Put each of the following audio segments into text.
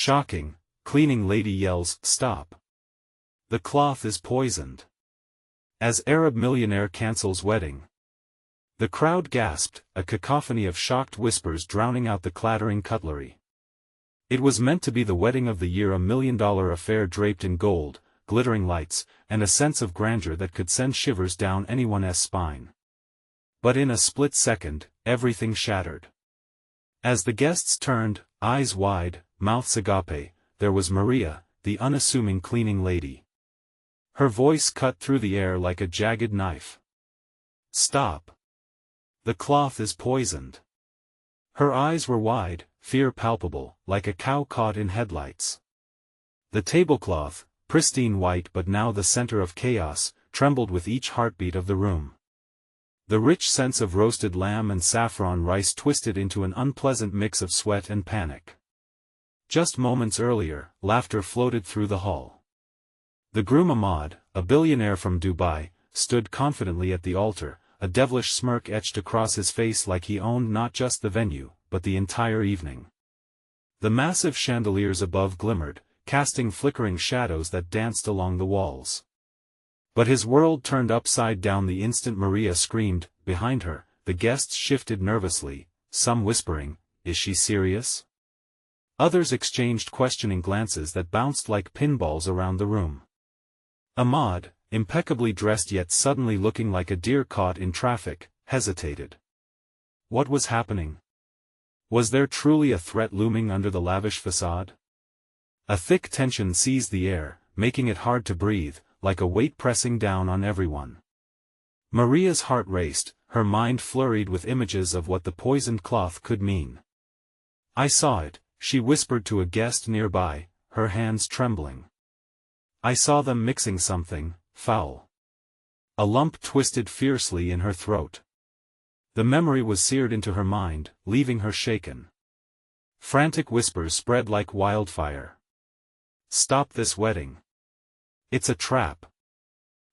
Shocking, cleaning lady yells, "Stop! The cloth is poisoned." As Arab millionaire cancels wedding. The crowd gasped, a cacophony of shocked whispers drowning out the clattering cutlery. It was meant to be the wedding of the year, a $1 million affair draped in gold, glittering lights, and a sense of grandeur that could send shivers down anyone's spine. But in a split second, everything shattered. As the guests turned, eyes wide, mouths agape, there was Maria, the unassuming cleaning lady. Her voice cut through the air like a jagged knife. "Stop! The cloth is poisoned." Her eyes were wide, fear palpable, like a cow caught in headlights. The tablecloth, pristine white but now the center of chaos, trembled with each heartbeat of the room. The rich scents of roasted lamb and saffron rice twisted into an unpleasant mix of sweat and panic. Just moments earlier, laughter floated through the hall. The groom Ahmad, a billionaire from Dubai, stood confidently at the altar, a devilish smirk etched across his face like he owned not just the venue, but the entire evening. The massive chandeliers above glimmered, casting flickering shadows that danced along the walls. But his world turned upside down the instant Maria screamed. Behind her, the guests shifted nervously, some whispering, "Is she serious?" Others exchanged questioning glances that bounced like pinballs around the room. Ahmad, impeccably dressed yet suddenly looking like a deer caught in traffic, hesitated. What was happening? Was there truly a threat looming under the lavish facade? A thick tension seized the air, making it hard to breathe, like a weight pressing down on everyone. Maria's heart raced, her mind flurried with images of what the poisoned cloth could mean. "I saw it," she whispered to a guest nearby, her hands trembling. "I saw them mixing something foul." A lump twisted fiercely in her throat. The memory was seared into her mind, leaving her shaken. Frantic whispers spread like wildfire. "Stop this wedding. It's a trap."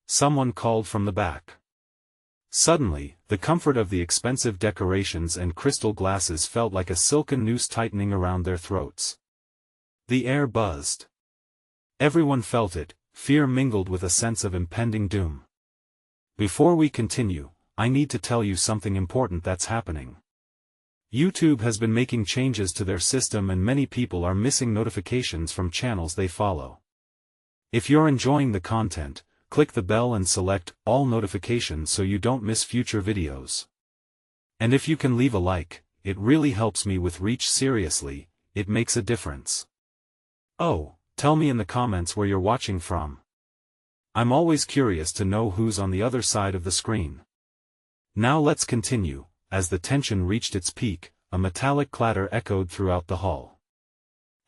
Someone called from the back. Suddenly, the comfort of the expensive decorations and crystal glasses felt like a silken noose tightening around their throats. The air buzzed. Everyone felt it, fear mingled with a sense of impending doom. Before we continue, I need to tell you something important that's happening. YouTube has been making changes to their system and many people are missing notifications from channels they follow. If you're enjoying the content, click the bell and select all notifications so you don't miss future videos. And if you can leave a like, it really helps me with reach. Seriously, it makes a difference. Oh, tell me in the comments where you're watching from. I'm always curious to know who's on the other side of the screen. Now let's continue. As the tension reached its peak, a metallic clatter echoed throughout the hall.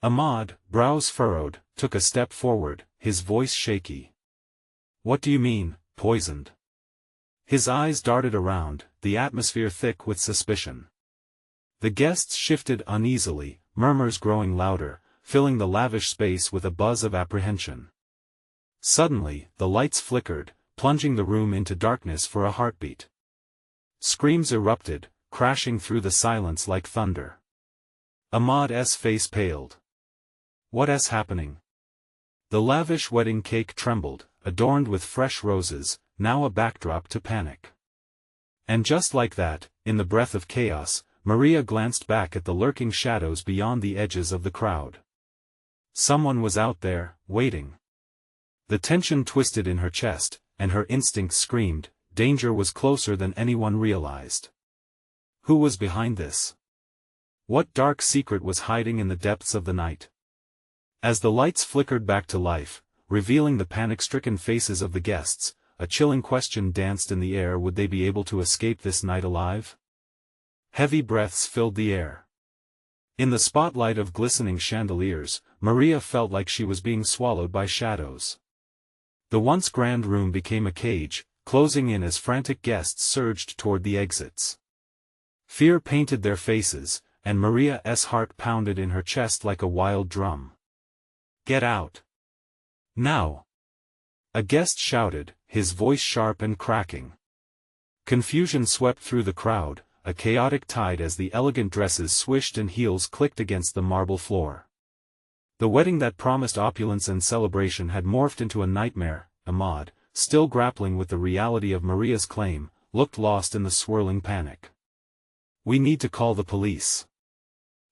Ahmad, brows furrowed, took a step forward, his voice shaky. "What do you mean, poisoned?" His eyes darted around, the atmosphere thick with suspicion. The guests shifted uneasily, murmurs growing louder, filling the lavish space with a buzz of apprehension. Suddenly, the lights flickered, plunging the room into darkness for a heartbeat. Screams erupted, crashing through the silence like thunder. Ahmad's face paled. "What's happening?" The lavish wedding cake trembled, adorned with fresh roses, now a backdrop to panic. And just like that, in the breath of chaos, Maria glanced back at the lurking shadows beyond the edges of the crowd. Someone was out there, waiting. The tension twisted in her chest, and her instincts screamed, danger was closer than anyone realized. Who was behind this? What dark secret was hiding in the depths of the night? As the lights flickered back to life, revealing the panic-stricken faces of the guests, a chilling question danced in the air: would they be able to escape this night alive? Heavy breaths filled the air. In the spotlight of glistening chandeliers, Maria felt like she was being swallowed by shadows. The once grand room became a cage, closing in as frantic guests surged toward the exits. Fear painted their faces, and Maria's heart pounded in her chest like a wild drum. "Get out! Now!" A guest shouted, his voice sharp and cracking. Confusion swept through the crowd, a chaotic tide as the elegant dresses swished and heels clicked against the marble floor. The wedding that promised opulence and celebration had morphed into a nightmare. Ahmad, still grappling with the reality of Maria's claim, looked lost in the swirling panic. "We need to call the police,"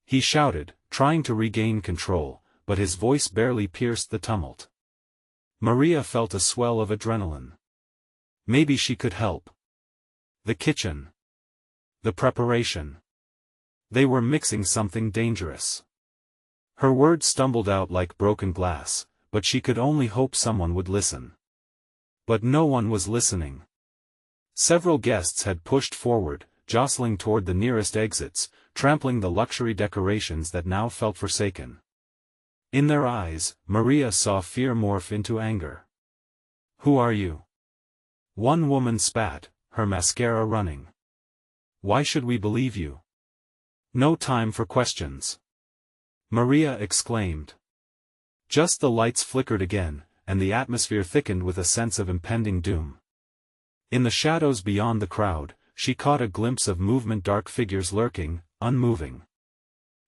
he shouted, trying to regain control, but his voice barely pierced the tumult. Maria felt a swell of adrenaline. Maybe she could help. The kitchen. The preparation. They were mixing something dangerous. Her words stumbled out like broken glass, but she could only hope someone would listen. But no one was listening. Several guests had pushed forward, jostling toward the nearest exits, trampling the luxury decorations that now felt forsaken. In their eyes, Maria saw fear morph into anger. "Who are you?" one woman spat, her mascara running. "Why should we believe you?" "No time for questions," Maria exclaimed. Just the lights flickered again, and the atmosphere thickened with a sense of impending doom. In the shadows beyond the crowd, she caught a glimpse of movement, dark figures lurking, unmoving.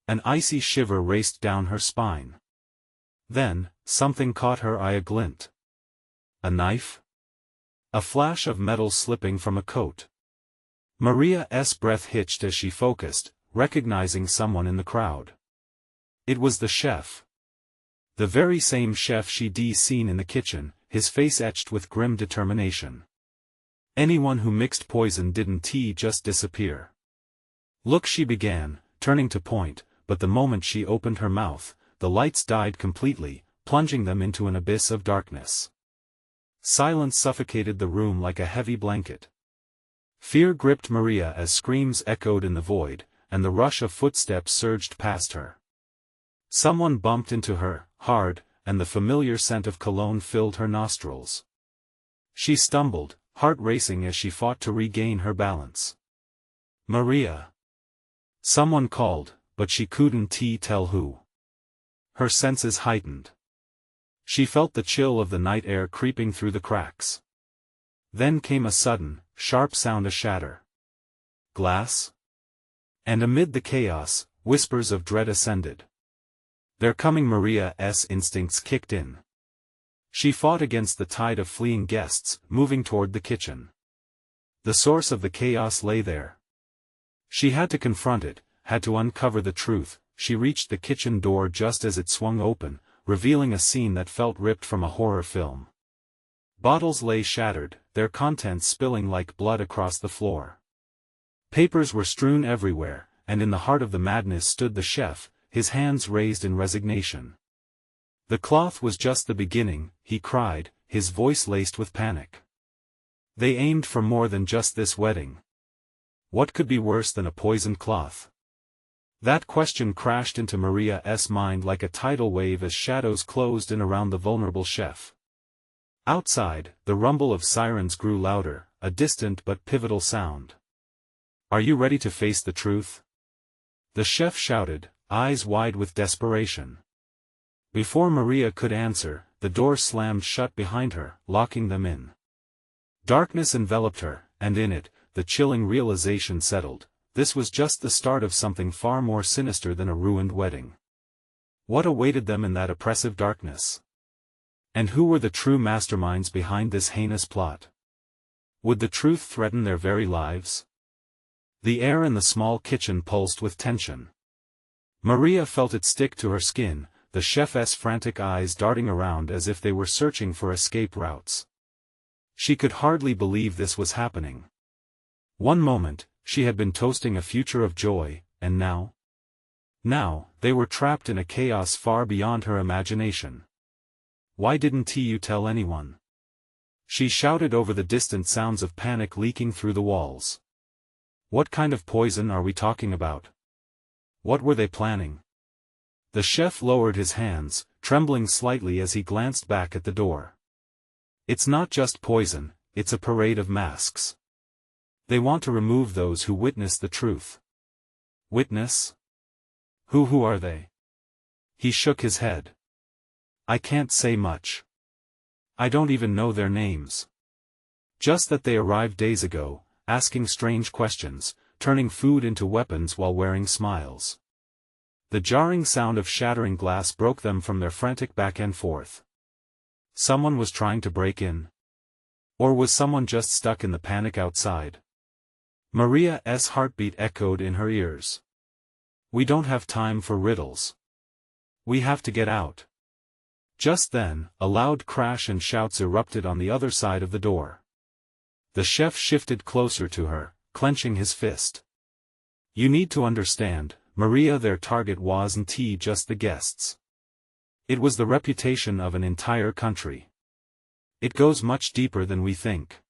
An icy shiver raced down her spine. Then, something caught her eye, a glint. A knife? A flash of metal slipping from a coat. Maria's breath hitched as she focused, recognizing someone in the crowd. It was the chef. The very same chef she'd seen in the kitchen, his face etched with grim determination. Anyone who mixed poison didn't just disappear. "Look," she began, turning to point, but the moment she opened her mouth, the lights died completely, plunging them into an abyss of darkness. Silence suffocated the room like a heavy blanket. Fear gripped Maria as screams echoed in the void, and the rush of footsteps surged past her. Someone bumped into her, hard, and the familiar scent of cologne filled her nostrils. She stumbled, heart racing as she fought to regain her balance. "Maria!" Someone called, but she couldn't tell who. Her senses heightened. She felt the chill of the night air creeping through the cracks. Then came a sudden, sharp sound, a shatter. Glass? And amid the chaos, whispers of dread ascended. "They're coming!" Maria's instincts kicked in. She fought against the tide of fleeing guests, moving toward the kitchen. The source of the chaos lay there. She had to confront it, had to uncover the truth. She reached the kitchen door just as it swung open, revealing a scene that felt ripped from a horror film. Bottles lay shattered, their contents spilling like blood across the floor. Papers were strewn everywhere, and in the heart of the madness stood the chef, his hands raised in resignation. "The cloth was just the beginning," he cried, his voice laced with panic. "They aimed for more than just this wedding. What could be worse than a poisoned cloth?" That question crashed into Maria's mind like a tidal wave as shadows closed in around the vulnerable chef. Outside, the rumble of sirens grew louder, a distant but pivotal sound. "Are you ready to face the truth?" the chef shouted, eyes wide with desperation. Before Maria could answer, the door slammed shut behind her, locking them in. Darkness enveloped her, and in it, the chilling realization settled. This was just the start of something far more sinister than a ruined wedding. What awaited them in that oppressive darkness? And who were the true masterminds behind this heinous plot? Would the truth threaten their very lives? The air in the small kitchen pulsed with tension. Maria felt it stick to her skin, the chef's frantic eyes darting around as if they were searching for escape routes. She could hardly believe this was happening. One moment, she had been toasting a future of joy, and now? Now, they were trapped in a chaos far beyond her imagination. "Why didn't you tell anyone?" she shouted over the distant sounds of panic leaking through the walls. "What kind of poison are we talking about? What were they planning?" The chef lowered his hands, trembling slightly as he glanced back at the door. "It's not just poison, it's a parade of masks. They want to remove those who witness the truth." "Witness? Who are they?" He shook his head. "I can't say much. I don't even know their names. Just that they arrived days ago, asking strange questions, turning food into weapons while wearing smiles. The jarring sound of shattering glass broke them from their frantic back and forth. Someone was trying to break in. Or was someone just stuck in the panic outside? Maria's heartbeat echoed in her ears. We don't have time for riddles. We have to get out. Just then, a loud crash and shouts erupted on the other side of the door. The chef shifted closer to her, clenching his fist. You need to understand, Maria, their target wasn't just the guests. It was the reputation of an entire country. It goes much deeper than we think.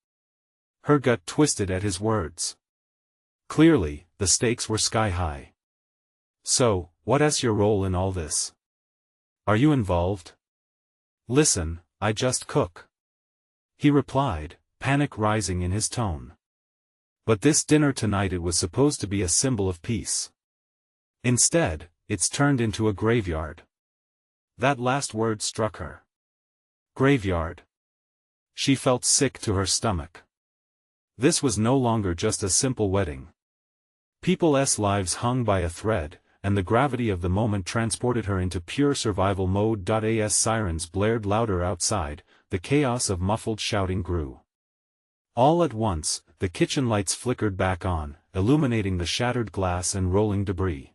Her gut twisted at his words. Clearly, the stakes were sky high. So, what's your role in all this? Are you involved? Listen, I just cook. He replied, panic rising in his tone. But this dinner tonight, it was supposed to be a symbol of peace. Instead, it's turned into a graveyard. That last word struck her. Graveyard. She felt sick to her stomach. This was no longer just a simple wedding. People's lives hung by a thread, and the gravity of the moment transported her into pure survival mode. As sirens blared louder outside, the chaos of muffled shouting grew. All at once, the kitchen lights flickered back on, illuminating the shattered glass and rolling debris.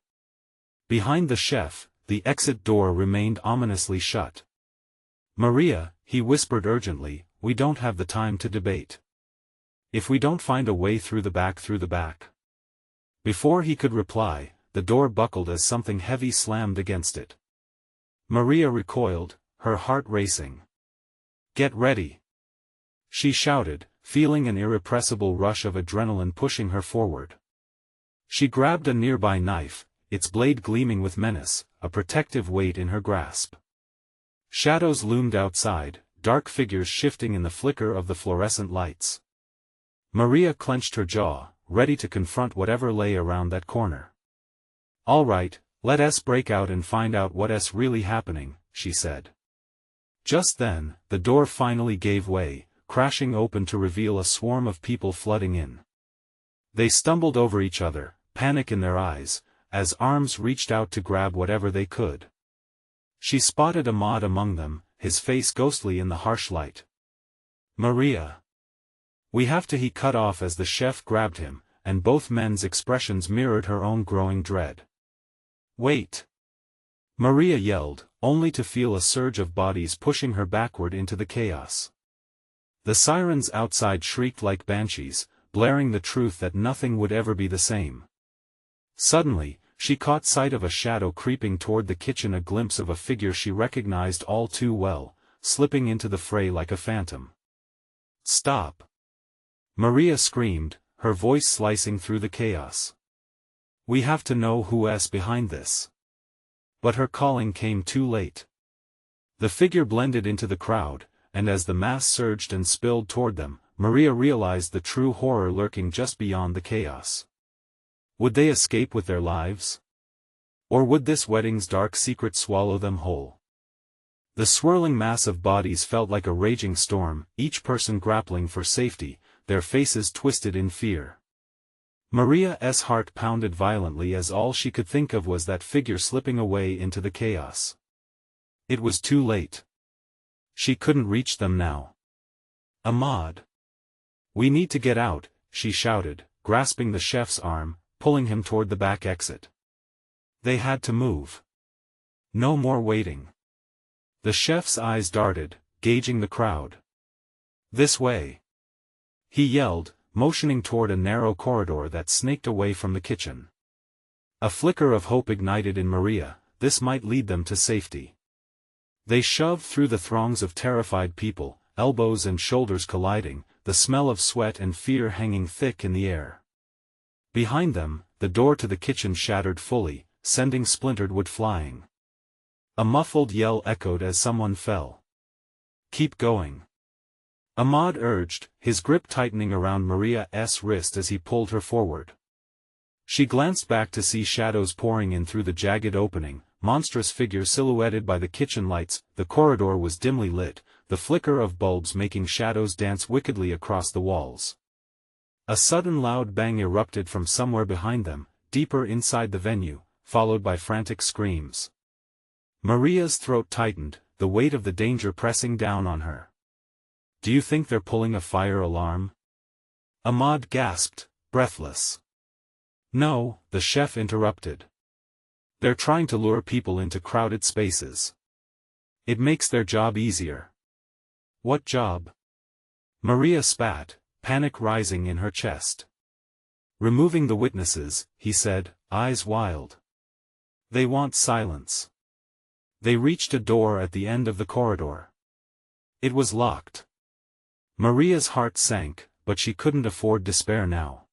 Behind the chef, the exit door remained ominously shut. Maria, he whispered urgently, we don't have the time to debate. If we don't find a way through the back. Before he could reply, the door buckled as something heavy slammed against it. Maria recoiled, her heart racing. Get ready! She shouted, feeling an irrepressible rush of adrenaline pushing her forward. She grabbed a nearby knife, its blade gleaming with menace, a protective weight in her grasp. Shadows loomed outside, dark figures shifting in the flicker of the fluorescent lights. Maria clenched her jaw, ready to confront whatever lay around that corner. All right, let's break out and find out what's really happening, she said. Just then, the door finally gave way, crashing open to reveal a swarm of people flooding in. They stumbled over each other, panic in their eyes, as arms reached out to grab whatever they could. She spotted Ahmad among them, his face ghostly in the harsh light. Maria! We have to, he cut off as the chef grabbed him, and both men's expressions mirrored her own growing dread. Wait! Maria yelled, only to feel a surge of bodies pushing her backward into the chaos. The sirens outside shrieked like banshees, blaring the truth that nothing would ever be the same. Suddenly, she caught sight of a shadow creeping toward the kitchen, a glimpse of a figure she recognized all too well, slipping into the fray like a phantom. Stop! Maria screamed, her voice slicing through the chaos. We have to know who's behind this. But her calling came too late. The figure blended into the crowd, and as the mass surged and spilled toward them, Maria realized the true horror lurking just beyond the chaos. Would they escape with their lives? Or would this wedding's dark secret swallow them whole? The swirling mass of bodies felt like a raging storm, each person grappling for safety, their faces twisted in fear. Maria's heart pounded violently as all she could think of was that figure slipping away into the chaos. It was too late. She couldn't reach them now. Ahmad! We need to get out, she shouted, grasping the chef's arm, pulling him toward the back exit. They had to move. No more waiting. The chef's eyes darted, gauging the crowd. This way! He yelled, motioning toward a narrow corridor that snaked away from the kitchen. A flicker of hope ignited in Maria, this might lead them to safety. They shoved through the throngs of terrified people, elbows and shoulders colliding, the smell of sweat and fear hanging thick in the air. Behind them, the door to the kitchen shattered fully, sending splintered wood flying. A muffled yell echoed as someone fell. Keep going. Ahmad urged, his grip tightening around Maria's wrist as he pulled her forward. She glanced back to see shadows pouring in through the jagged opening, monstrous figures silhouetted by the kitchen lights. The corridor was dimly lit, the flicker of bulbs making shadows dance wickedly across the walls. A sudden loud bang erupted from somewhere behind them, deeper inside the venue, followed by frantic screams. Maria's throat tightened, the weight of the danger pressing down on her. "Do you think they're pulling a fire alarm?" Ahmad gasped, breathless. "No," the chef interrupted. "They're trying to lure people into crowded spaces. It makes their job easier." "What job?" Maria spat, panic rising in her chest. "Removing the witnesses," he said, eyes wild. "They want silence." They reached a door at the end of the corridor. It was locked. Maria's heart sank, but she couldn't afford despair now.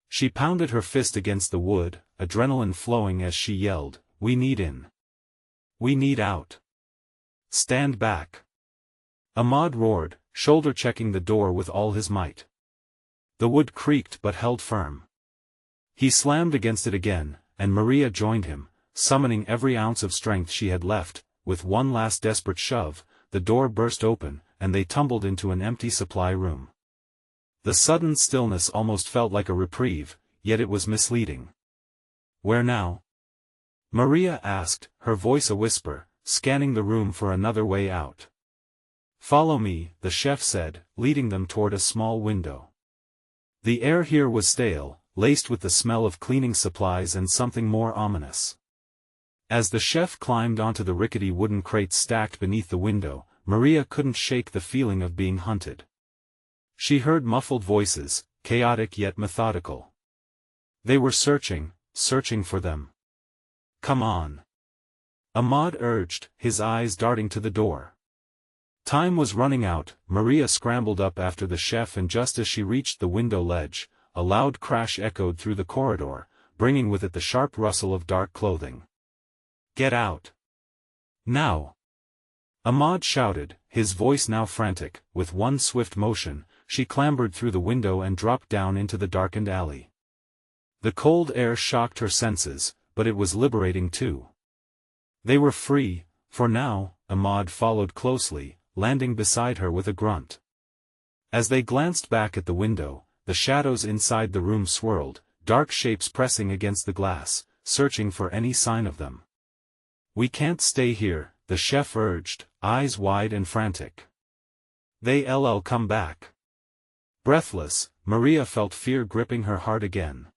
She pounded her fist against the wood, adrenaline flowing as she yelled, "We need in. We need out. Stand back." Ahmad roared, shoulder-checking the door with all his might. The wood creaked but held firm. He slammed against it again, and Maria joined him, summoning every ounce of strength she had left. With one last desperate shove, the door burst open, and they tumbled into an empty supply room. The sudden stillness almost felt like a reprieve, yet it was misleading. "Where now?" Maria asked, her voice a whisper, scanning the room for another way out. "Follow me," the chef said, leading them toward a small window. The air here was stale, laced with the smell of cleaning supplies and something more ominous. As the chef climbed onto the rickety wooden crates stacked beneath the window, Maria couldn't shake the feeling of being hunted. She heard muffled voices, chaotic yet methodical. They were searching for them. "Come on," Ahmad urged, his eyes darting to the door. Time was running out. Maria scrambled up after the chef, and just as she reached the window ledge, a loud crash echoed through the corridor, bringing with it the sharp rustle of dark clothing. "Get out! Now!" Ahmad shouted, his voice now frantic. With one swift motion, she clambered through the window and dropped down into the darkened alley. The cold air shocked her senses, but it was liberating too. They were free, for now. Ahmad followed closely, landing beside her with a grunt. As they glanced back at the window, the shadows inside the room swirled, dark shapes pressing against the glass, searching for any sign of them. "We can't stay here," the chef urged, eyes wide and frantic. "They'll come back." Breathless, Maria felt fear gripping her heart again.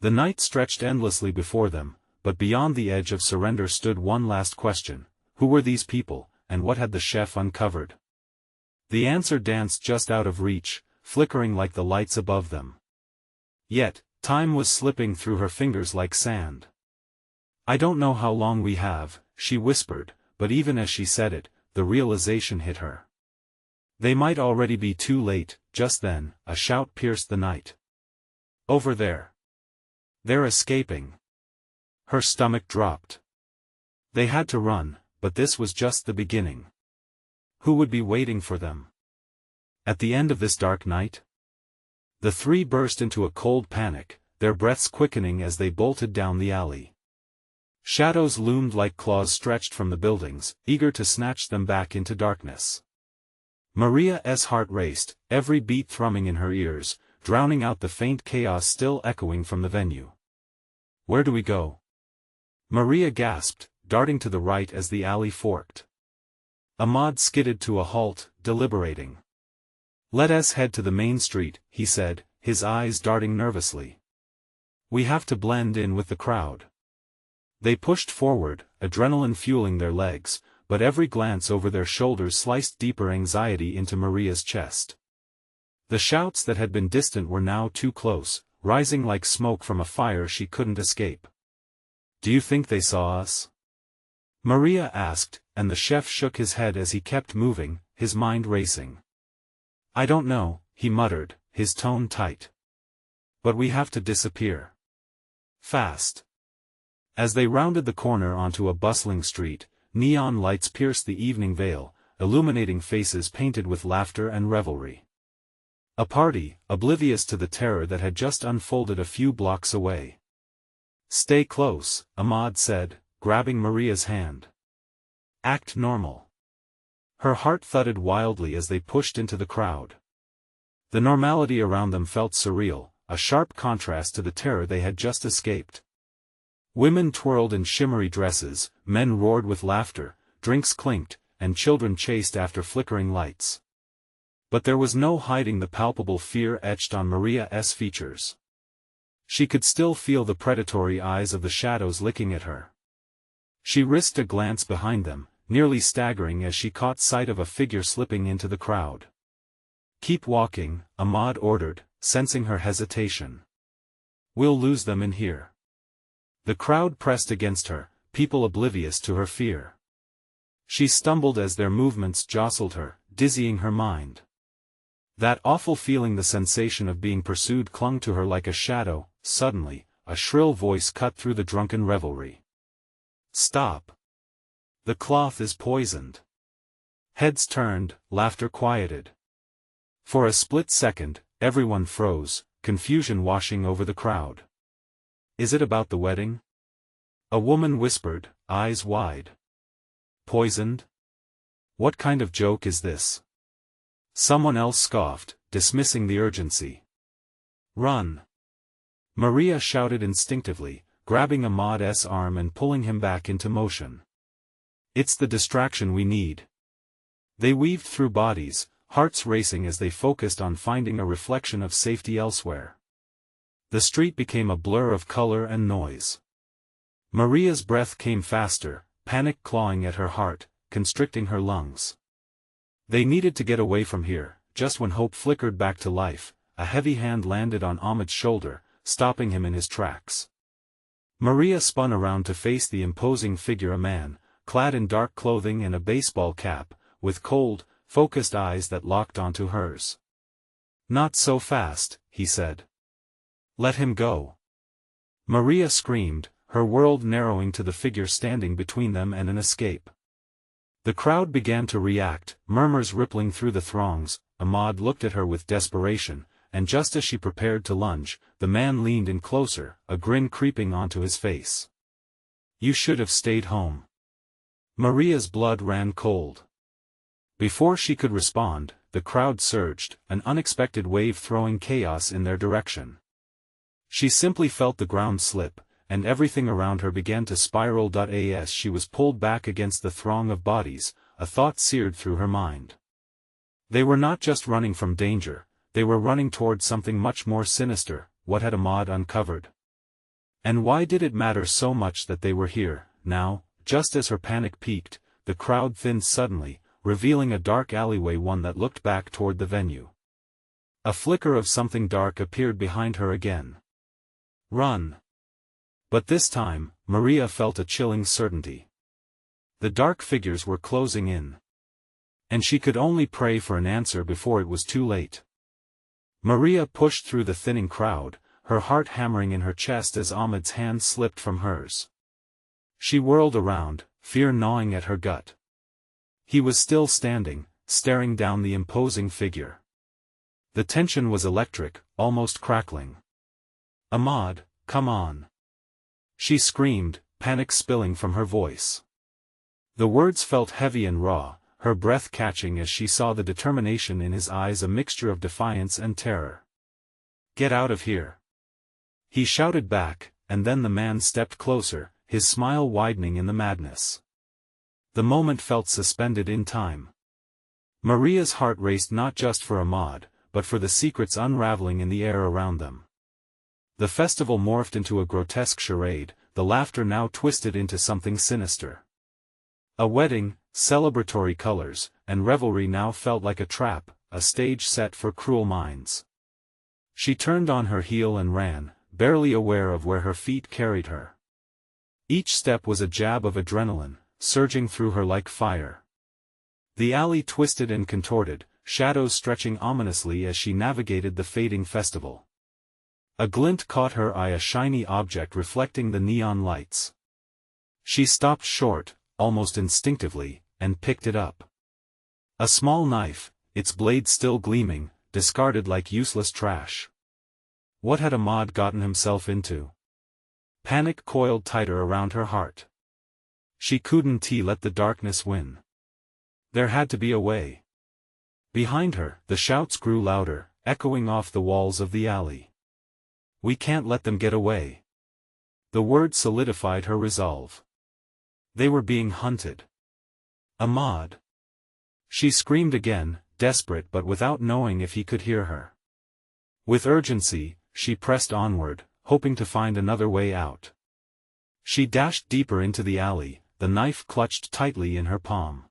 The night stretched endlessly before them, but beyond the edge of surrender stood one last question: who were these people, and what had the chef uncovered? The answer danced just out of reach, flickering like the lights above them. Yet, time was slipping through her fingers like sand. "I don't know how long we have," she whispered, but even as she said it, the realization hit her. They might already be too late. Just then, a shout pierced the night. "Over there! They're escaping!" Her stomach dropped. They had to run, but this was just the beginning. Who would be waiting for them? At the end of this dark night? The three burst into a cold panic, their breaths quickening as they bolted down the alley. Shadows loomed like claws stretched from the buildings, eager to snatch them back into darkness. Maria's heart raced, every beat thrumming in her ears, drowning out the faint chaos still echoing from the venue. "Where do we go?" Maria gasped, darting to the right as the alley forked. Ahmad skidded to a halt, deliberating. "Let us head to the main street," he said, his eyes darting nervously. "We have to blend in with the crowd." They pushed forward, adrenaline fueling their legs, but every glance over their shoulders sliced deeper anxiety into Maria's chest. The shouts that had been distant were now too close, rising like smoke from a fire she couldn't escape. "Do you think they saw us?" Maria asked, and the chef shook his head as he kept moving, his mind racing. "I don't know," he muttered, his tone tight. "But we have to disappear. Fast." As they rounded the corner onto a bustling street, neon lights pierced the evening veil, illuminating faces painted with laughter and revelry. A party, oblivious to the terror that had just unfolded a few blocks away. "Stay close," Ahmad said, grabbing Maria's hand. "Act normal." Her heart thudded wildly as they pushed into the crowd. The normality around them felt surreal, a sharp contrast to the terror they had just escaped. Women twirled in shimmery dresses, men roared with laughter, drinks clinked, and children chased after flickering lights. But there was no hiding the palpable fear etched on Maria's features. She could still feel the predatory eyes of the shadows licking at her. She risked a glance behind them, nearly staggering as she caught sight of a figure slipping into the crowd. "Keep walking," Ahmad ordered, sensing her hesitation. "We'll lose them in here." The crowd pressed against her, people oblivious to her fear. She stumbled as their movements jostled her, dizzying her mind. That awful feeling, the sensation of being pursued, clung to her like a shadow. Suddenly, a shrill voice cut through the drunken revelry. "Stop! The cloth is poisoned." Heads turned, laughter quieted. For a split second, everyone froze, confusion washing over the crowd. "Is it about the wedding?" a woman whispered, eyes wide. "Poisoned? What kind of joke is this?" Someone else scoffed, dismissing the urgency. "Run!" Maria shouted instinctively, grabbing Ahmad's arm and pulling him back into motion. "It's the distraction we need." They weaved through bodies, hearts racing as they focused on finding a reflection of safety elsewhere. The street became a blur of color and noise. Maria's breath came faster, panic clawing at her heart, constricting her lungs. They needed to get away from here. Just when hope flickered back to life, a heavy hand landed on Ahmed's shoulder, stopping him in his tracks. Maria spun around to face the imposing figure, a man, clad in dark clothing and a baseball cap, with cold, focused eyes that locked onto hers. "Not so fast," he said. "Let him go." Maria screamed, her world narrowing to the figure standing between them and an escape. The crowd began to react, murmurs rippling through the throngs. Ahmad looked at her with desperation, and just as she prepared to lunge, the man leaned in closer, a grin creeping onto his face. "You should have stayed home." Maria's blood ran cold. Before she could respond, the crowd surged, an unexpected wave throwing chaos in their direction. She simply felt the ground slip, and everything around her began to spiral. As she was pulled back against the throng of bodies, a thought seared through her mind. They were not just running from danger, they were running toward something much more sinister. What had Ahmad uncovered? And why did it matter so much that they were here, now? Just as her panic peaked, the crowd thinned suddenly, revealing a dark alleyway, one that looked back toward the venue. A flicker of something dark appeared behind her again. "Run!" But this time, Maria felt a chilling certainty. The dark figures were closing in. And she could only pray for an answer before it was too late. Maria pushed through the thinning crowd, her heart hammering in her chest as Ahmed's hand slipped from hers. She whirled around, fear gnawing at her gut. He was still standing, staring down the imposing figure. The tension was electric, almost crackling. "Ahmad, come on!" she screamed, panic spilling from her voice. The words felt heavy and raw, her breath catching as she saw the determination in his eyes, a mixture of defiance and terror. "Get out of here!" he shouted back, and then the man stepped closer, his smile widening in the madness. The moment felt suspended in time. Maria's heart raced, not just for Ahmad, but for the secrets unraveling in the air around them. The festival morphed into a grotesque charade, the laughter now twisted into something sinister. A wedding, celebratory colors, and revelry now felt like a trap, a stage set for cruel minds. She turned on her heel and ran, barely aware of where her feet carried her. Each step was a jab of adrenaline, surging through her like fire. The alley twisted and contorted, shadows stretching ominously as she navigated the fading festival. A glint caught her eye, a shiny object reflecting the neon lights. She stopped short, almost instinctively, and picked it up. A small knife, its blade still gleaming, discarded like useless trash. What had Ahmad gotten himself into? Panic coiled tighter around her heart. She couldn't let the darkness win. There had to be a way. Behind her, the shouts grew louder, echoing off the walls of the alley. "We can't let them get away." The word solidified her resolve. They were being hunted. Ahmad! She screamed again, desperate but without knowing if he could hear her. With urgency, she pressed onward, hoping to find another way out. She dashed deeper into the alley, the knife clutched tightly in her palm.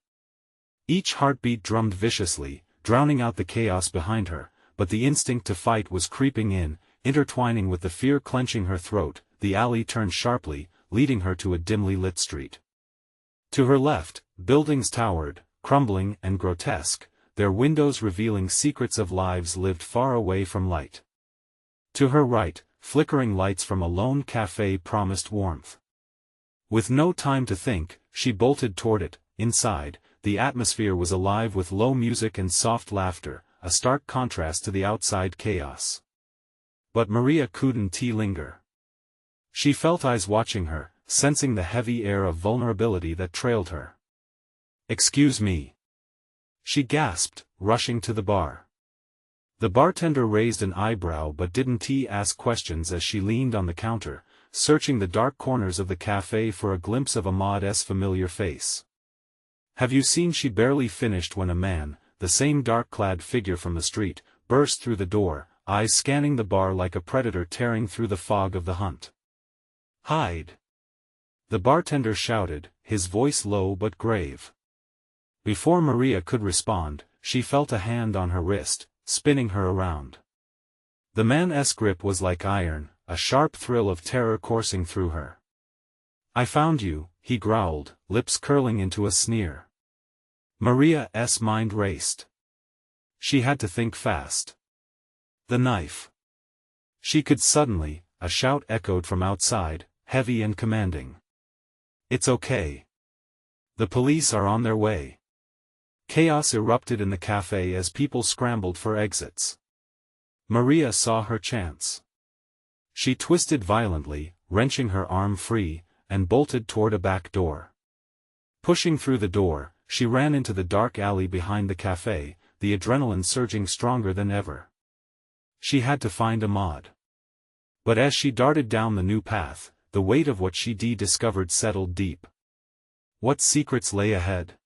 Each heartbeat drummed viciously, drowning out the chaos behind her, but the instinct to fight was creeping in, intertwining with the fear clenching her throat. The alley turned sharply, leading her to a dimly lit street. To her left, buildings towered, crumbling and grotesque, their windows revealing secrets of lives lived far away from light. To her right, flickering lights from a lone cafe promised warmth. With no time to think, she bolted toward it. Inside, the atmosphere was alive with low music and soft laughter, a stark contrast to the outside chaos. But Maria couldn't linger. She felt eyes watching her, sensing the heavy air of vulnerability that trailed her. "Excuse me," she gasped, rushing to the bar. The bartender raised an eyebrow but didn't ask questions as she leaned on the counter, searching the dark corners of the cafe for a glimpse of Ahmad's familiar face. "Have you seen?" She barely finished when a man, the same dark-clad figure from the street, burst through the door, eyes scanning the bar like a predator tearing through the fog of the hunt. "Hide!" the bartender shouted, his voice low but grave. Before Maria could respond, she felt a hand on her wrist, spinning her around. The man's grip was like iron, a sharp thrill of terror coursing through her. "I found you," he growled, lips curling into a sneer. Maria's mind raced. She had to think fast. The knife. She could suddenly, a shout echoed from outside, heavy and commanding. "It's okay. The police are on their way." Chaos erupted in the cafe as people scrambled for exits. Maria saw her chance. She twisted violently, wrenching her arm free, and bolted toward a back door. Pushing through the door, she ran into the dark alley behind the cafe, the adrenaline surging stronger than ever. She had to find Ahmad. But as she darted down the new path, the weight of what she discovered settled deep. What secrets lay ahead?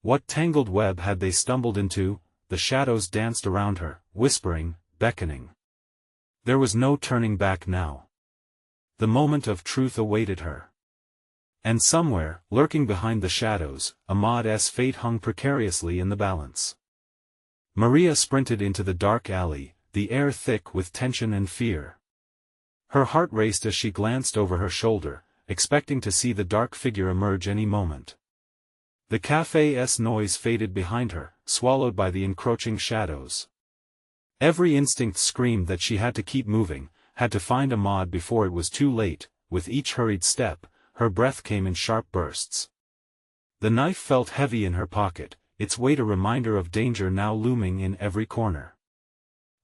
What tangled web had they stumbled into? The shadows danced around her, whispering, beckoning. There was no turning back now. The moment of truth awaited her. And somewhere, lurking behind the shadows, Ahmad's fate hung precariously in the balance. Maria sprinted into the dark alley, the air thick with tension and fear. Her heart raced as she glanced over her shoulder, expecting to see the dark figure emerge any moment. The cafe's noise faded behind her, swallowed by the encroaching shadows. Every instinct screamed that she had to keep moving, had to find Ahmad before it was too late. With each hurried step, her breath came in sharp bursts. The knife felt heavy in her pocket, its weight a reminder of danger now looming in every corner.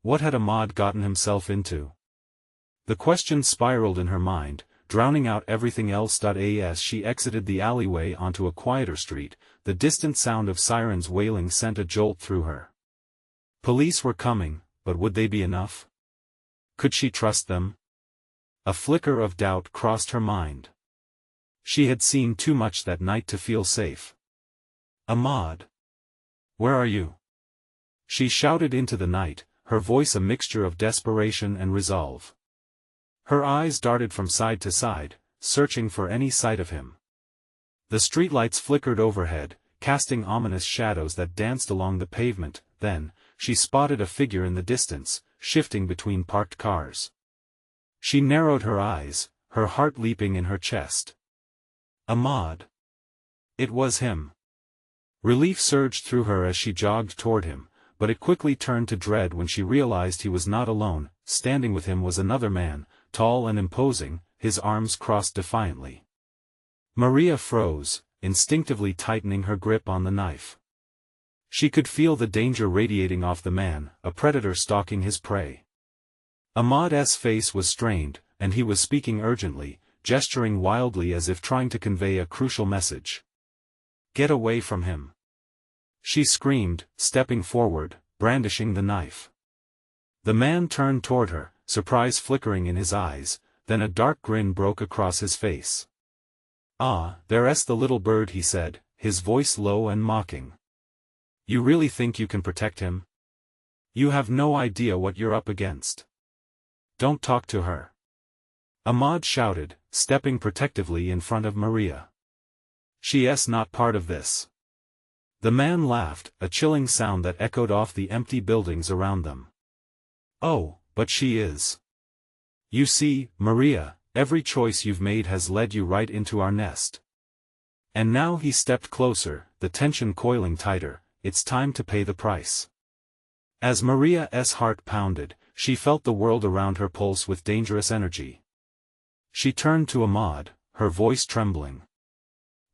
What had Ahmad gotten himself into? The question spiraled in her mind, drowning out everything else. As she exited the alleyway onto a quieter street, the distant sound of sirens wailing sent a jolt through her. Police were coming, but would they be enough? Could she trust them? A flicker of doubt crossed her mind. She had seen too much that night to feel safe. "Ahmad! Where are you?" She shouted into the night, her voice a mixture of desperation and resolve. Her eyes darted from side to side, searching for any sight of him. The streetlights flickered overhead, casting ominous shadows that danced along the pavement. Then, she spotted a figure in the distance, shifting between parked cars. She narrowed her eyes, her heart leaping in her chest. Ahmad! It was him. Relief surged through her as she jogged toward him, but it quickly turned to dread when she realized he was not alone. Standing with him was another man, tall and imposing, his arms crossed defiantly. Maria froze, instinctively tightening her grip on the knife. She could feel the danger radiating off the man, a predator stalking his prey. Ahmad's face was strained, and he was speaking urgently, gesturing wildly as if trying to convey a crucial message. "Get away from him!" she screamed, stepping forward, brandishing the knife. The man turned toward her, surprise flickering in his eyes, then a dark grin broke across his face. "Ah, there's the little bird," he said, his voice low and mocking. "You really think you can protect him? You have no idea what you're up against. Don't talk to her." Ahmad shouted, stepping protectively in front of Maria. "She's not part of this." The man laughed, a chilling sound that echoed off the empty buildings around them. "Oh, but she is. You see, Maria, every choice you've made has led you right into our nest." And now he stepped closer, the tension coiling tighter. It's time to pay the price. As Maria's heart pounded, she felt the world around her pulse with dangerous energy. She turned to Ahmad, her voice trembling.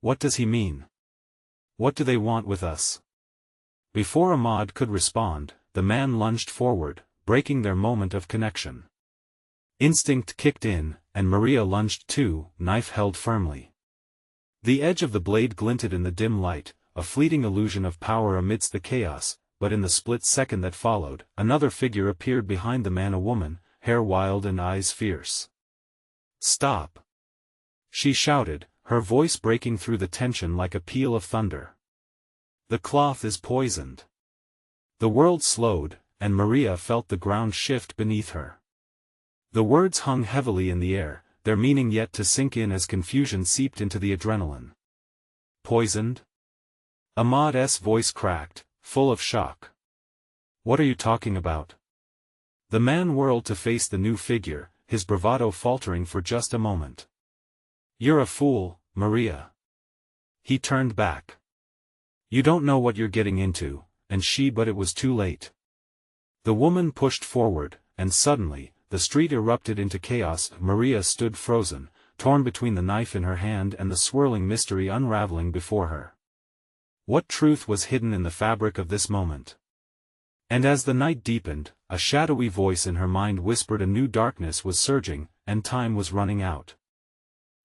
"What does he mean? What do they want with us?" Before Ahmad could respond, the man lunged forward, breaking their moment of connection. Instinct kicked in, and Maria lunged too, knife held firmly. The edge of the blade glinted in the dim light, a fleeting illusion of power amidst the chaos, but in the split second that followed, another figure appeared behind the man, a woman, hair wild and eyes fierce. "Stop!" she shouted, her voice breaking through the tension like a peal of thunder. "The cloth is poisoned." The world slowed, and Maria felt the ground shift beneath her. The words hung heavily in the air, their meaning yet to sink in as confusion seeped into the adrenaline. "Poisoned?" Ahmad's voice cracked, full of shock. "What are you talking about?" The man whirled to face the new figure, his bravado faltering for just a moment. "You're a fool, Maria." He turned back. "You don't know what you're getting into," but it was too late. The woman pushed forward, and suddenly, the street erupted into chaos. Maria stood frozen, torn between the knife in her hand and the swirling mystery unraveling before her. What truth was hidden in the fabric of this moment? And as the night deepened, a shadowy voice in her mind whispered a new darkness was surging, and time was running out.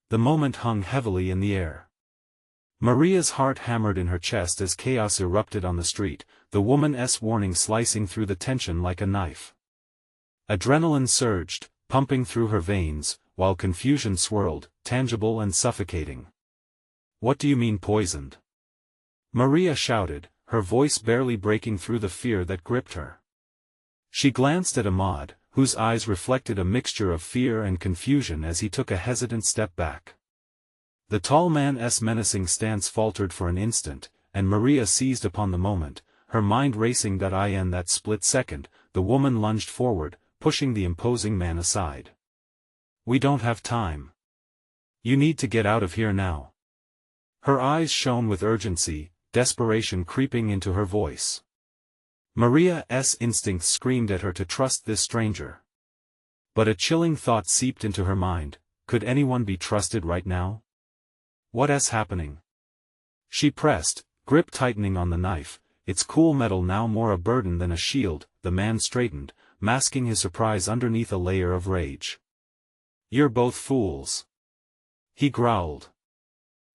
The moment hung heavily in the air. Maria's heart hammered in her chest as chaos erupted on the street, the woman's warning slicing through the tension like a knife. Adrenaline surged, pumping through her veins, while confusion swirled, tangible and suffocating. "What do you mean poisoned?" Maria shouted, her voice barely breaking through the fear that gripped her. She glanced at Ahmad, whose eyes reflected a mixture of fear and confusion as he took a hesitant step back. The tall man's menacing stance faltered for an instant, and Maria seized upon the moment, her mind racing. In that split second, the woman lunged forward, pushing the imposing man aside. "We don't have time. You need to get out of here now." Her eyes shone with urgency, desperation creeping into her voice. Maria's instincts screamed at her to trust this stranger. But a chilling thought seeped into her mind: could anyone be trusted right now? "What's happening?" She pressed, grip tightening on the knife, its cool metal now more a burden than a shield. The man straightened, masking his surprise underneath a layer of rage. "You're both fools," he growled.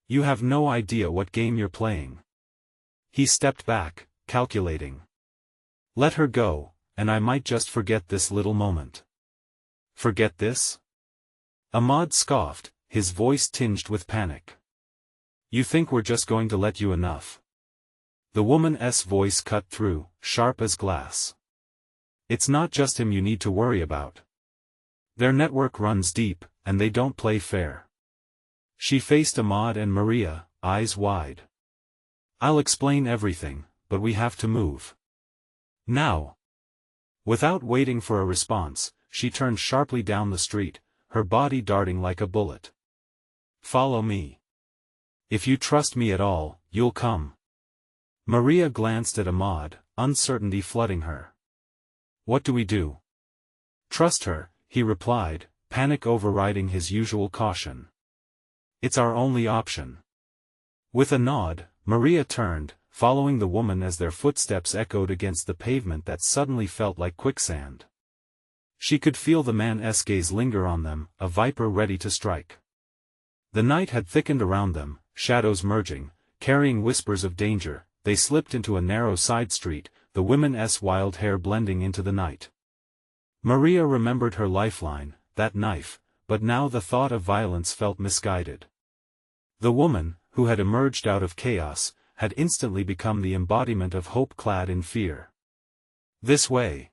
"You have no idea what game you're playing." He stepped back, calculating. "Let her go, and I might just forget this little moment." "Forget this?" Ahmad scoffed, his voice tinged with panic. "You think we're just going to let you enough?" The woman's voice cut through, sharp as glass. "It's not just him you need to worry about. Their network runs deep, and they don't play fair." She faced Ahmad and Maria, eyes wide. "I'll explain everything, but we have to move. Now." Without waiting for a response, she turned sharply down the street, her body darting like a bullet. "Follow me. If you trust me at all, you'll come." Maria glanced at Ahmad, uncertainty flooding her. "What do we do?" "Trust her," he replied, panic overriding his usual caution. "It's our only option." With a nod, Maria turned, following the woman as their footsteps echoed against the pavement that suddenly felt like quicksand. She could feel the man's gaze linger on them, a viper ready to strike. The night had thickened around them, shadows merging, carrying whispers of danger. They slipped into a narrow side street, the woman's wild hair blending into the night. Maria remembered her lifeline, that knife, but now the thought of violence felt misguided. The woman, who had emerged out of chaos, had instantly become the embodiment of hope clad in fear. "This way!"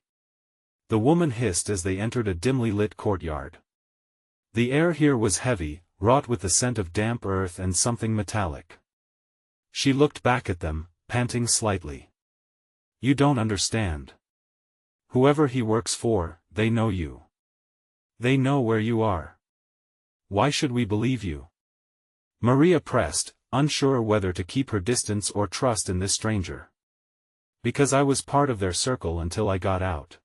the woman hissed as they entered a dimly lit courtyard. The air here was heavy, wrought with the scent of damp earth and something metallic. She looked back at them, panting slightly. "You don't understand. Whoever he works for, they know you. They know where you are. Why should we believe you?" Maria pressed, unsure whether to keep her distance or trust in this stranger. "Because I was part of their circle until I got out."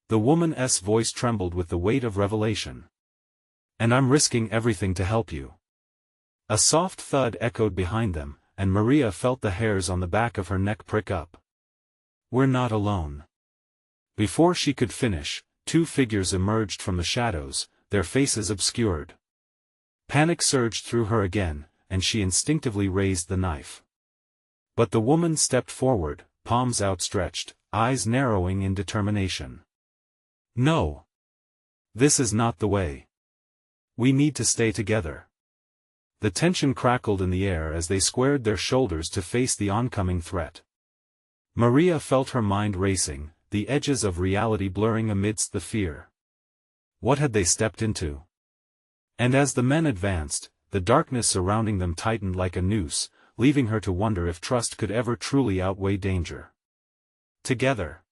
The woman's voice trembled with the weight of revelation. "And I'm risking everything to help you." A soft thud echoed behind them, and Maria felt the hairs on the back of her neck prick up. "We're not alone." Before she could finish, two figures emerged from the shadows, their faces obscured. Panic surged through her again, and she instinctively raised the knife. But the woman stepped forward, palms outstretched, eyes narrowing in determination. "No. This is not the way. We need to stay together." The tension crackled in the air as they squared their shoulders to face the oncoming threat. Maria felt her mind racing, the edges of reality blurring amidst the fear. What had they stepped into? And as the men advanced, the darkness surrounding them tightened like a noose, leaving her to wonder if trust could ever truly outweigh danger. Together.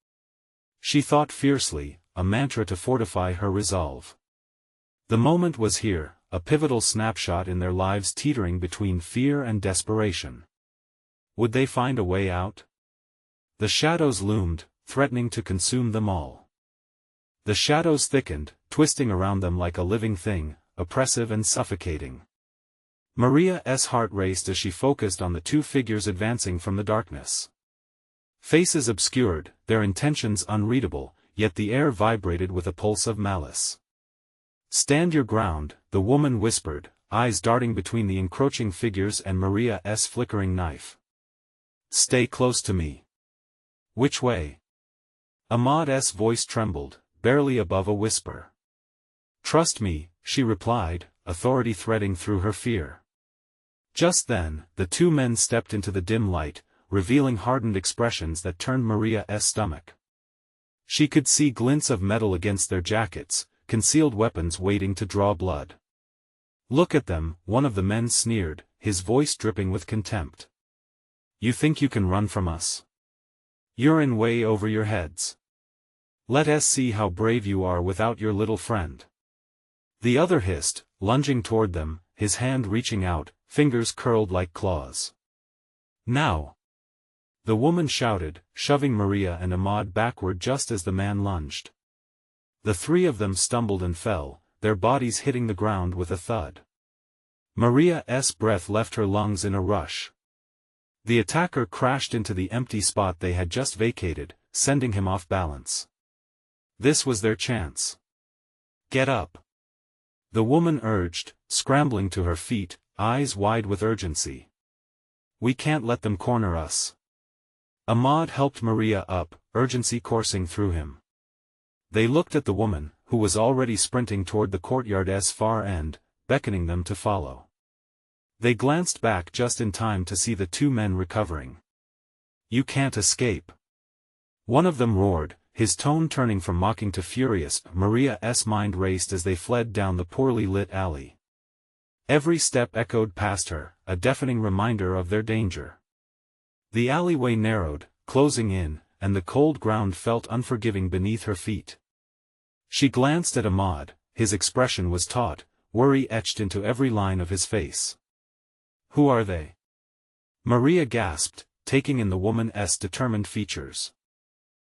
She thought fiercely, a mantra to fortify her resolve. The moment was here, a pivotal snapshot in their lives teetering between fear and desperation. Would they find a way out? The shadows loomed, threatening to consume them all. The shadows thickened, twisting around them like a living thing, oppressive and suffocating. Maria's heart raced as she focused on the two figures advancing from the darkness. Faces obscured, their intentions unreadable, yet the air vibrated with a pulse of malice. "Stand your ground," the woman whispered, eyes darting between the encroaching figures and Maria's flickering knife. "Stay close to me." "Which way?" Ahmad's voice trembled, barely above a whisper. "Trust me," she replied, authority threading through her fear. Just then, the two men stepped into the dim light, revealing hardened expressions that turned Maria's stomach. She could see glints of metal against their jackets, concealed weapons waiting to draw blood. "Look at them," one of the men sneered, his voice dripping with contempt. "You think you can run from us? You're in way over your heads. Let us see how brave you are without your little friend." The other hissed, lunging toward them, his hand reaching out, fingers curled like claws. "Now!" the woman shouted, shoving Maria and Ahmad backward just as the man lunged. The three of them stumbled and fell, their bodies hitting the ground with a thud. Maria's breath left her lungs in a rush. The attacker crashed into the empty spot they had just vacated, sending him off balance. This was their chance. "Get up!" the woman urged, scrambling to her feet, eyes wide with urgency. "We can't let them corner us." Ahmad helped Maria up, urgency coursing through him. They looked at the woman, who was already sprinting toward the courtyard's far end, beckoning them to follow. They glanced back just in time to see the two men recovering. "You can't escape!" one of them roared, his tone turning from mocking to furious. Maria's mind raced as they fled down the poorly lit alley. Every step echoed past her, a deafening reminder of their danger. The alleyway narrowed, closing in, and the cold ground felt unforgiving beneath her feet. She glanced at Ahmad, his expression was taut, worry etched into every line of his face. "Who are they?" Maria gasped, taking in the woman's determined features.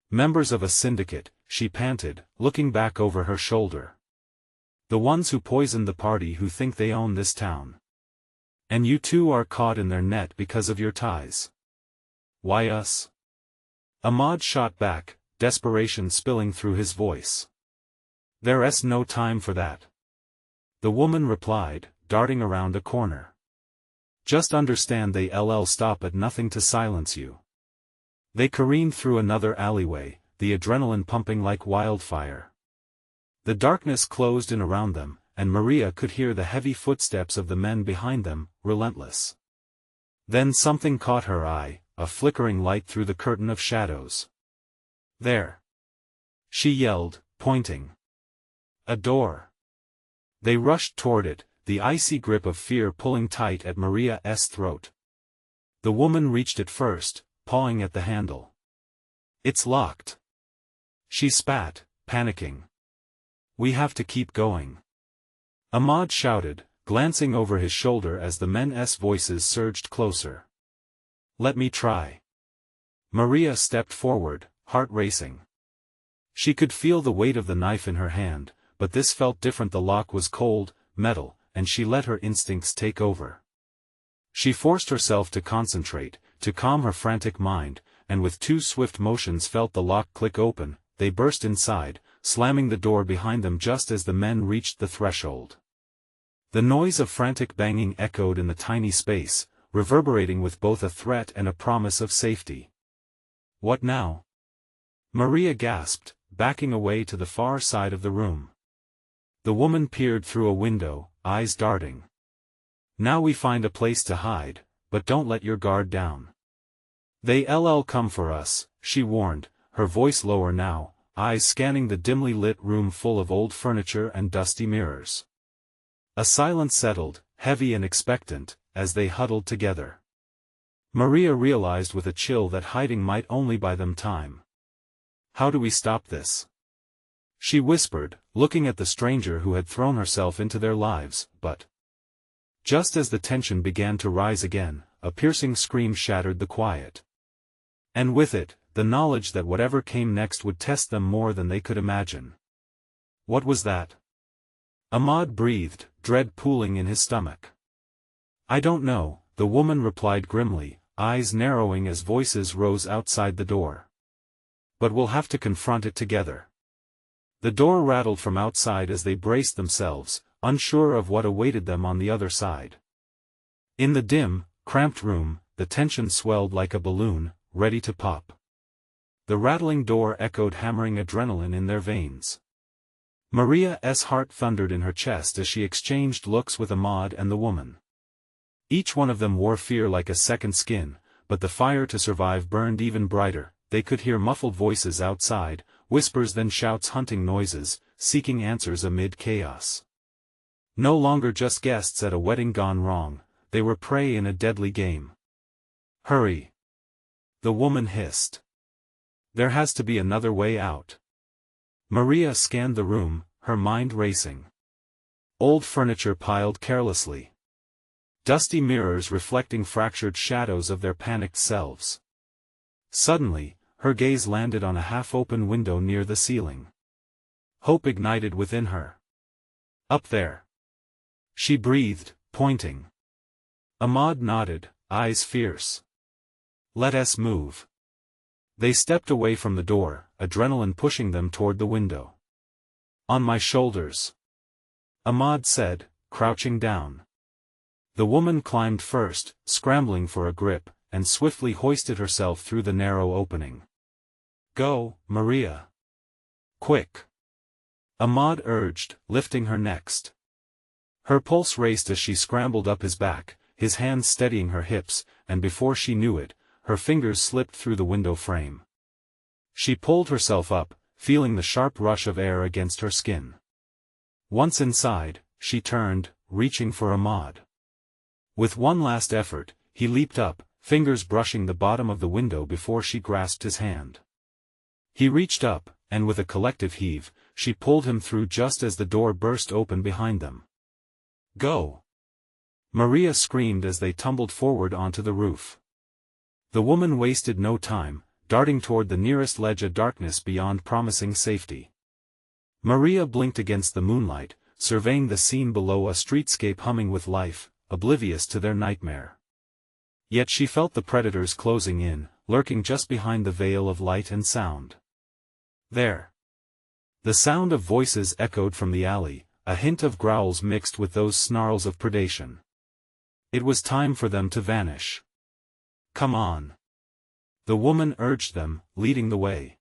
"Members of a syndicate," she panted, looking back over her shoulder. "The ones who poisoned the party who think they own this town. And you two are caught in their net because of your ties." "Why us?" Ahmad shot back, desperation spilling through his voice. "There's no time for that," the woman replied, darting around a corner. "Just understand they'll stop at nothing to silence you." They careened through another alleyway, the adrenaline pumping like wildfire. The darkness closed in around them, and Maria could hear the heavy footsteps of the men behind them, relentless. Then something caught her eye, a flickering light through the curtain of shadows. "There!" she yelled, pointing. "A door!" They rushed toward it, the icy grip of fear pulling tight at Maria's throat. The woman reached it first, pawing at the handle. "It's locked!" she spat, panicking. "We have to keep going," Ahmad shouted, glancing over his shoulder as the men's voices surged closer. "Let me try." Maria stepped forward, heart racing. She could feel the weight of the knife in her hand, but this felt different. The lock was cold, metal, and she let her instincts take over. She forced herself to concentrate, to calm her frantic mind, and with two swift motions felt the lock click open. They burst inside, slamming the door behind them just as the men reached the threshold. The noise of frantic banging echoed in the tiny space, reverberating with both a threat and a promise of safety. "What now?" Maria gasped, backing away to the far side of the room. The woman peered through a window, eyes darting. "Now we find a place to hide, but don't let your guard down. They'll come for us," she warned, her voice lower now, eyes scanning the dimly lit room full of old furniture and dusty mirrors. A silence settled, heavy and expectant, as they huddled together. Maria realized with a chill that hiding might only buy them time. "How do we stop this?" she whispered, looking at the stranger who had thrown herself into their lives, but just as the tension began to rise again, a piercing scream shattered the quiet. And with it, the knowledge that whatever came next would test them more than they could imagine. "What was that?" Ahmad breathed, dread pooling in his stomach. "I don't know," the woman replied grimly, eyes narrowing as voices rose outside the door. "But we'll have to confront it together." The door rattled from outside as they braced themselves, unsure of what awaited them on the other side. In the dim, cramped room, the tension swelled like a balloon, ready to pop. The rattling door echoed, hammering adrenaline in their veins. Maria's heart thundered in her chest as she exchanged looks with Ahmad and the woman. Each one of them wore fear like a second skin, but the fire to survive burned even brighter. They could hear muffled voices outside, whispers then shouts, hunting noises, seeking answers amid chaos. No longer just guests at a wedding gone wrong, they were prey in a deadly game. "Hurry!" the woman hissed. "There has to be another way out." Maria scanned the room, her mind racing. Old furniture piled carelessly. Dusty mirrors reflecting fractured shadows of their panicked selves. Suddenly, her gaze landed on a half-open window near the ceiling. Hope ignited within her. "Up there!" she breathed, pointing. Ahmad nodded, eyes fierce. "Let us move." They stepped away from the door, adrenaline pushing them toward the window. "On my shoulders," Ahmad said, crouching down. The woman climbed first, scrambling for a grip, and swiftly hoisted herself through the narrow opening. "Go, Maria. Quick!" Ahmad urged, lifting her next. Her pulse raced as she scrambled up his back, his hands steadying her hips, and before she knew it, her fingers slipped through the window frame. She pulled herself up, feeling the sharp rush of air against her skin. Once inside, she turned, reaching for Ahmad. With one last effort, he leaped up, fingers brushing the bottom of the window before she grasped his hand. He reached up, and with a collective heave, she pulled him through just as the door burst open behind them. "Go!" Maria screamed as they tumbled forward onto the roof. The woman wasted no time, darting toward the nearest ledge of darkness beyond promising safety. Maria blinked against the moonlight, surveying the scene below, a streetscape humming with life, oblivious to their nightmare. Yet she felt the predators closing in, lurking just behind the veil of light and sound. "There!" The sound of voices echoed from the alley, a hint of growls mixed with those snarls of predation. It was time for them to vanish. "Come on!" the woman urged them, leading the way.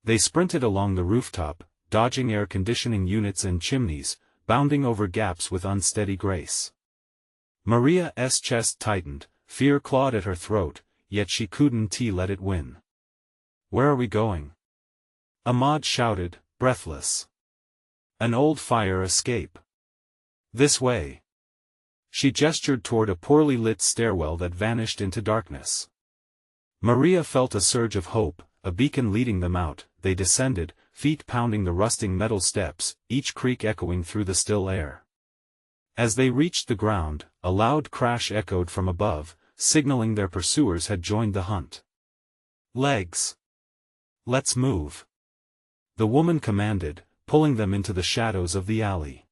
They sprinted along the rooftop, dodging air conditioning units and chimneys, bounding over gaps with unsteady grace. Maria's chest tightened, fear clawed at her throat, yet she couldn't let it win. "Where are we going?" Ahmad shouted, breathless. "An old fire escape. This way." She gestured toward a poorly lit stairwell that vanished into darkness. Maria felt a surge of hope, a beacon leading them out. They descended, feet pounding the rusting metal steps, each creak echoing through the still air. As they reached the ground, a loud crash echoed from above, signaling their pursuers had joined the hunt. "Legs! Let's move!" the woman commanded, pulling them into the shadows of the alley.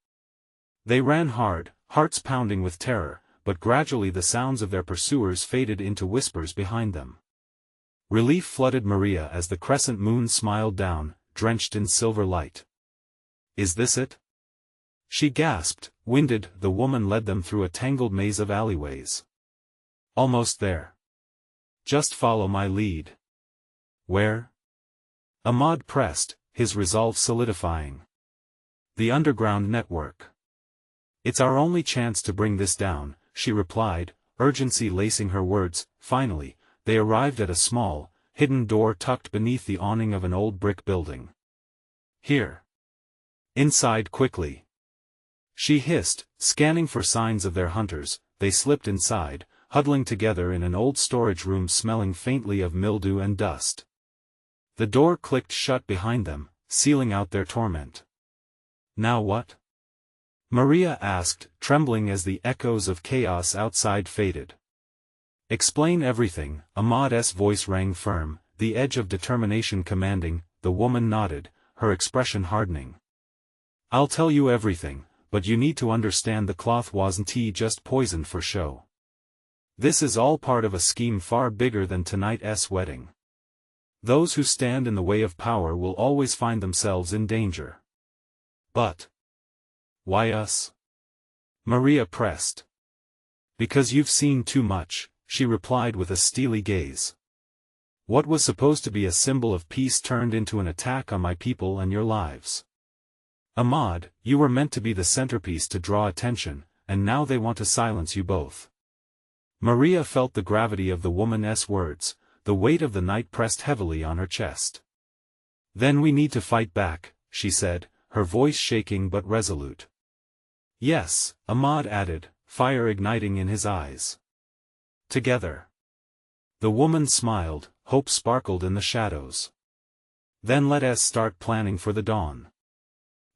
They ran hard, hearts pounding with terror, but gradually the sounds of their pursuers faded into whispers behind them. Relief flooded Maria as the crescent moon smiled down, drenched in silver light. "Is this it?" she gasped, winded. The woman led them through a tangled maze of alleyways. "Almost there. Just follow my lead." "Where?" Ahmad pressed, his resolve solidifying. "The underground network. It's our only chance to bring this down," she replied, urgency lacing her words. Finally, they arrived at a small, hidden door tucked beneath the awning of an old brick building. "Here. Inside quickly," she hissed, scanning for signs of their hunters. They slipped inside, huddling together in an old storage room smelling faintly of mildew and dust. The door clicked shut behind them, sealing out their torment. "Now what?" Maria asked, trembling as the echoes of chaos outside faded. "Explain everything," Ahmad's voice rang firm, the edge of determination commanding. The woman nodded, her expression hardening. "I'll tell you everything, but you need to understand the cloth wasn't just poisoned for show. This is all part of a scheme far bigger than tonight's wedding. Those who stand in the way of power will always find themselves in danger." "But why us?" Maria pressed. "Because you've seen too much," she replied with a steely gaze. "What was supposed to be a symbol of peace turned into an attack on my people and your lives. Ahmad, you were meant to be the centerpiece to draw attention, and now they want to silence you both." Maria felt the gravity of the woman's words, the weight of the night pressed heavily on her chest. "Then we need to fight back," she said, her voice shaking but resolute. "Yes," Ahmad added, fire igniting in his eyes. "Together." The woman smiled, hope sparkled in the shadows. "Then let us start planning for the dawn."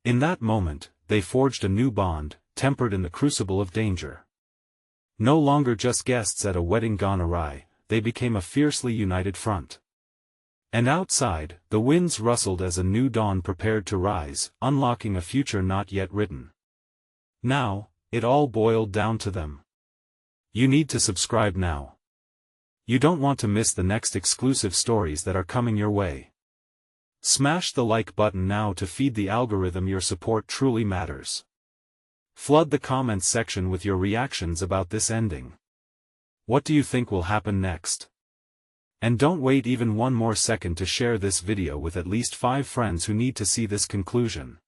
In that moment, they forged a new bond, tempered in the crucible of danger. No longer just guests at a wedding gone awry, they became a fiercely united front. And outside, the winds rustled as a new dawn prepared to rise, unlocking a future not yet written. Now, it all boiled down to them. You need to subscribe now. You don't want to miss the next exclusive stories that are coming your way. Smash the like button now to feed the algorithm. Your support truly matters. Flood the comments section with your reactions about this ending. What do you think will happen next? And don't wait even one more second to share this video with at least 5 friends who need to see this conclusion.